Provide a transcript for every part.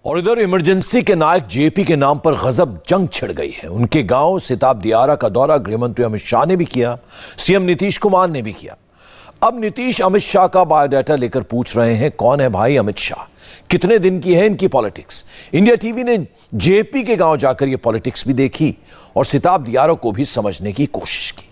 और इधर इमरजेंसी के नायक जेपी के नाम पर गजब जंग छिड़ गई है। उनके गांव सिताब दियारा का दौरा गृहमंत्री अमित शाह ने भी किया, सीएम नीतीश कुमार ने भी किया। अब नीतीश अमित शाह का बायोडाटा लेकर पूछ रहे हैं, कौन है भाई अमित शाह, कितने दिन की है इनकी पॉलिटिक्स। इंडिया टीवी ने जेपी के गांव जाकर यह पॉलिटिक्स भी देखी और सिताब दियारा को भी समझने की कोशिश की।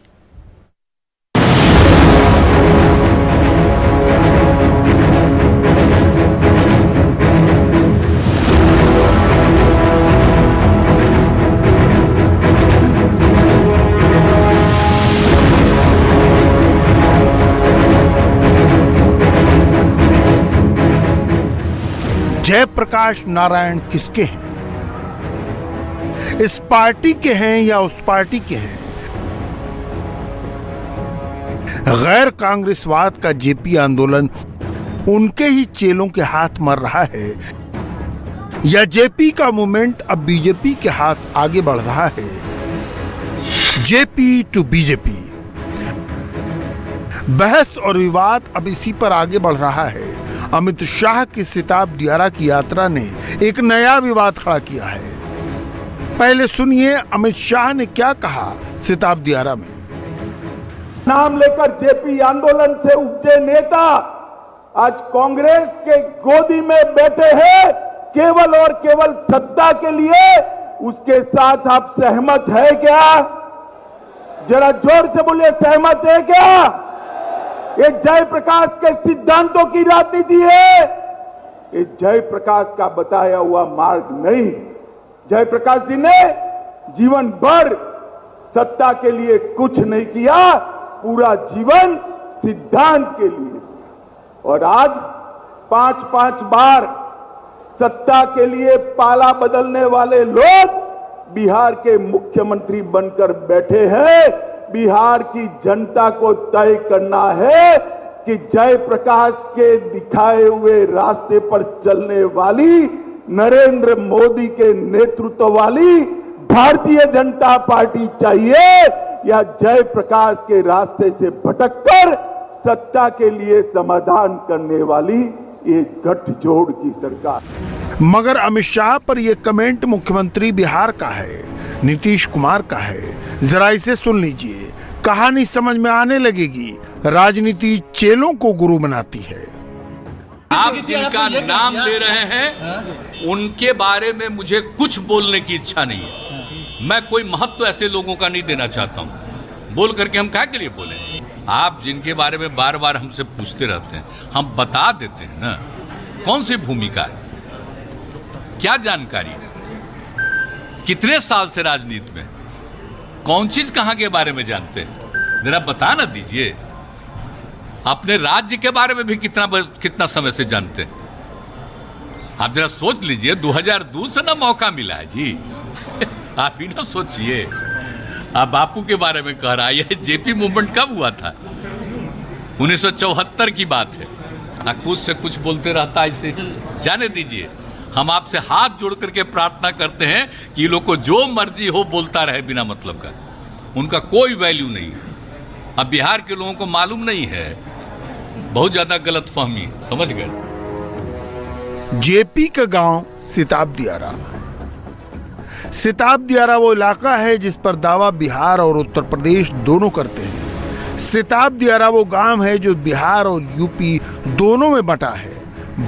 जयप्रकाश नारायण किसके हैं? इस पार्टी के हैं या उस पार्टी के हैं? गैर कांग्रेसवाद का जेपी आंदोलन उनके ही चेलों के हाथ मर रहा है या जेपी का मूवमेंट अब बीजेपी के हाथ आगे बढ़ रहा है? जेपी टू बीजेपी बहस और विवाद अब इसी पर आगे बढ़ रहा है। अमित शाह की सिताब दियारा की यात्रा ने एक नया विवाद खड़ा किया है। पहले सुनिए अमित शाह ने क्या कहा सिताब दियारा में। नाम लेकर जेपी आंदोलन से उपजे नेता आज कांग्रेस के गोदी में बैठे हैं केवल और केवल सत्ता के लिए। उसके साथ आप सहमत है क्या? जरा जोर से बोलिए, सहमत है क्या? ये जयप्रकाश के सिद्धांतों की राजनीति है, ये जयप्रकाश का बताया हुआ मार्ग नहीं। जयप्रकाश जी ने जीवन भर सत्ता के लिए कुछ नहीं किया, पूरा जीवन सिद्धांत के लिए। और आज 5-5 बार सत्ता के लिए पाला बदलने वाले लोग बिहार के मुख्यमंत्री बनकर बैठे हैं। बिहार की जनता को तय करना है कि जयप्रकाश के दिखाए हुए रास्ते पर चलने वाली नरेंद्र मोदी के नेतृत्व वाली भारतीय जनता पार्टी चाहिए या जयप्रकाश के रास्ते से भटककर सत्ता के लिए समाधान करने वाली एक गठजोड़ की सरकार। मगर अमित शाह पर यह कमेंट मुख्यमंत्री बिहार का है, नीतीश कुमार का है। जरा इसे सुन लीजिए, कहानी समझ में आने लगेगी। राजनीति चेलों को गुरु बनाती है। आप जिनका नाम ले रहे हैं उनके बारे में मुझे कुछ बोलने की इच्छा नहीं है। मैं कोई महत्व ऐसे लोगों का नहीं देना चाहता हूं। बोल करके हम क्या के लिए बोले? आप जिनके बारे में बार बार हमसे पूछते रहते हैं, हम बता देते हैं ना कौन सी भूमिका है, क्या जानकारी है, कितने साल से राजनीति में, कौन चीज कहां के बारे में जानते हैं, जरा बता ना दीजिए। अपने राज्य के बारे में भी कितना समय से जानते हैं? आप जरा सोच लीजिए, 2002 से ना मौका मिला है जी। आप ही ना सोचिए। आप बापू के बारे में कह रहा है, ये जेपी मूवमेंट कब हुआ था? 1974 की बात है। कुछ से कुछ बोलते रहता है, इसे जाने दीजिए। हम आपसे हाथ जोड़ करके प्रार्थना करते हैं कि ये लोग को जो मर्जी हो बोलता रहे बिना मतलब का, उनका कोई वैल्यू नहीं। अब बिहार के लोगों को मालूम नहीं है, बहुत ज्यादा गलतफहमी, समझ गए। जेपी का गांव सिताब दियारा। सिताब दियारा वो इलाका है जिस पर दावा बिहार और उत्तर प्रदेश दोनों करते हैं। सिताब दियारा वो गांव है जो बिहार और यूपी दोनों में बटा है।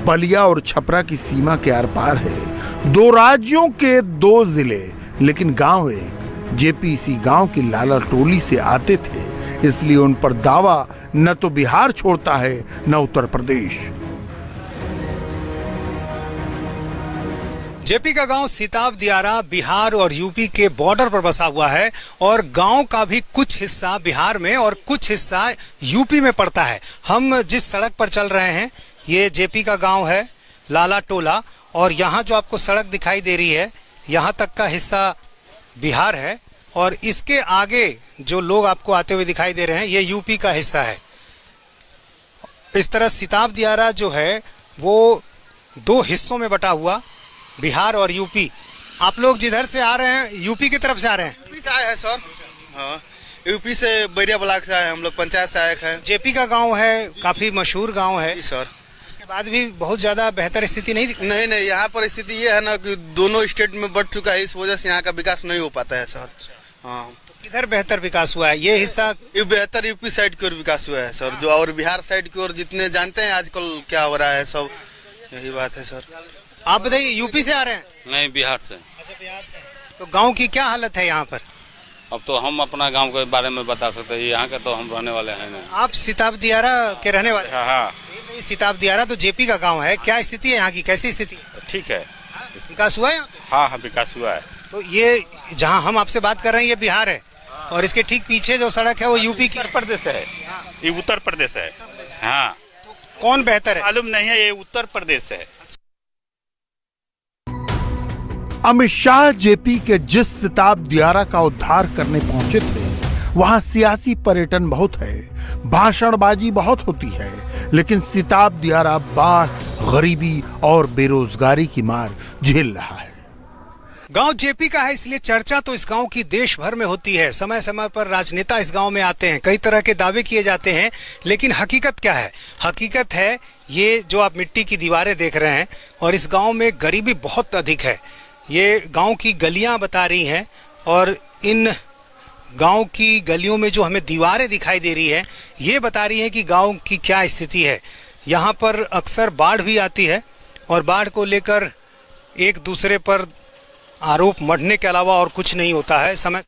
बलिया और छपरा की सीमा के आर पार है। 2 राज्यों के 2 जिले, लेकिन गांव एक। जेपी इसी गांव की लाला टोली से आते थे, इसलिए उन पर दावा न तो बिहार छोड़ता है न उत्तर प्रदेश। जेपी का गांव सिताब दियारा बिहार और यूपी के बॉर्डर पर बसा हुआ है और गांव का भी कुछ हिस्सा बिहार में और कुछ हिस्सा यूपी में पड़ता है। हम जिस सड़क पर चल रहे हैं ये जेपी का गांव है, लाला टोला, और यहाँ जो आपको सड़क दिखाई दे रही है यहाँ तक का हिस्सा बिहार है और इसके आगे जो लोग आपको आते हुए दिखाई दे रहे हैं ये यूपी का हिस्सा है। इस तरह सिताब दियारा जो है वो 2 हिस्सों में बटा हुआ, बिहार और यूपी। आप लोग जिधर से आ रहे हैं यूपी की तरफ से आ रहे हैं? यूपी से आए हैं सर। हाँ, यूपी से बैरिया ब्लॉक से आए हैं हम लोग, पंचायत से आए हैं। जेपी का गांव है, काफी मशहूर गांव है सर। बाद भी बहुत ज्यादा बेहतर स्थिति नहीं दिख नहीं नहीं, यहाँ पर स्थिति ये है ना कि दोनों स्टेट में बढ़ चुका है, इस वजह से यहाँ का विकास नहीं हो पाता है सर। हाँ, किधर बेहतर विकास हुआ है ये हिस्सा? ये बेहतर यूपी साइड की ओर विकास हुआ है सर, जो और बिहार साइड की ओर जितने जानते हैं आजकल क्या हो रहा है सब, यही बात है सर। आप बताइए, यूपी से आ रहे हैं? नहीं, बिहार से। अच्छा, बिहार से। तो गांव की क्या हालत है यहाँ पर? अब तो हम अपना गांव के बारे में बता सकते हैं, यहाँ के तो हम रहने वाले हैं नहीं। आप सिताब दियारा के रहने वाले? हाँ, सिताब दियारा तो जेपी का गांव है, क्या स्थिति है यहाँ की, कैसी स्थिति है? ठीक है। विकास हुआ है यहाँ पे? हाँ, विकास हुआ है। तो ये जहाँ हम आपसे बात कर रहे हैं ये बिहार है, और इसके ठीक पीछे जो सड़क है वो यूपी की। उत्तर प्रदेश है, ये उत्तर प्रदेश है। हाँ, कौन बेहतर है? मालूम नहीं है, ये उत्तर प्रदेश है। अमित शाह जेपी के जिस सिताब दियारा का उद्धार करने पहुंचे थे, वहां सियासी पर्यटन बहुत है, भाषणबाजी बहुत होती है, लेकिन सिताब दियारा बाढ़, गरीबी और बेरोजगारी की मार झेल रहा है। गांव जेपी का है, इसलिए चर्चा तो इस गांव की देश भर में होती है। समय समय पर राजनेता इस गांव में आते हैं, कई तरह के दावे किए जाते हैं, लेकिन हकीकत क्या है? हकीकत है ये जो आप मिट्टी की दीवारें देख रहे हैं, और इस गांव में गरीबी बहुत अधिक है। ये गांव की गलियां बता रही हैं, और इन गांव की गलियों में जो हमें दीवारें दिखाई दे रही है ये बता रही हैं कि गांव की क्या स्थिति है। यहाँ पर अक्सर बाढ़ भी आती है, और बाढ़ को लेकर एक दूसरे पर आरोप मढ़ने के अलावा और कुछ नहीं होता है। समय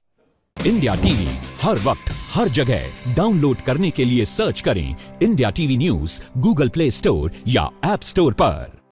इंडिया टीवी हर वक्त हर जगह डाउनलोड करने के लिए सर्च करें India TV news Google play store या ऐप स्टोर पर।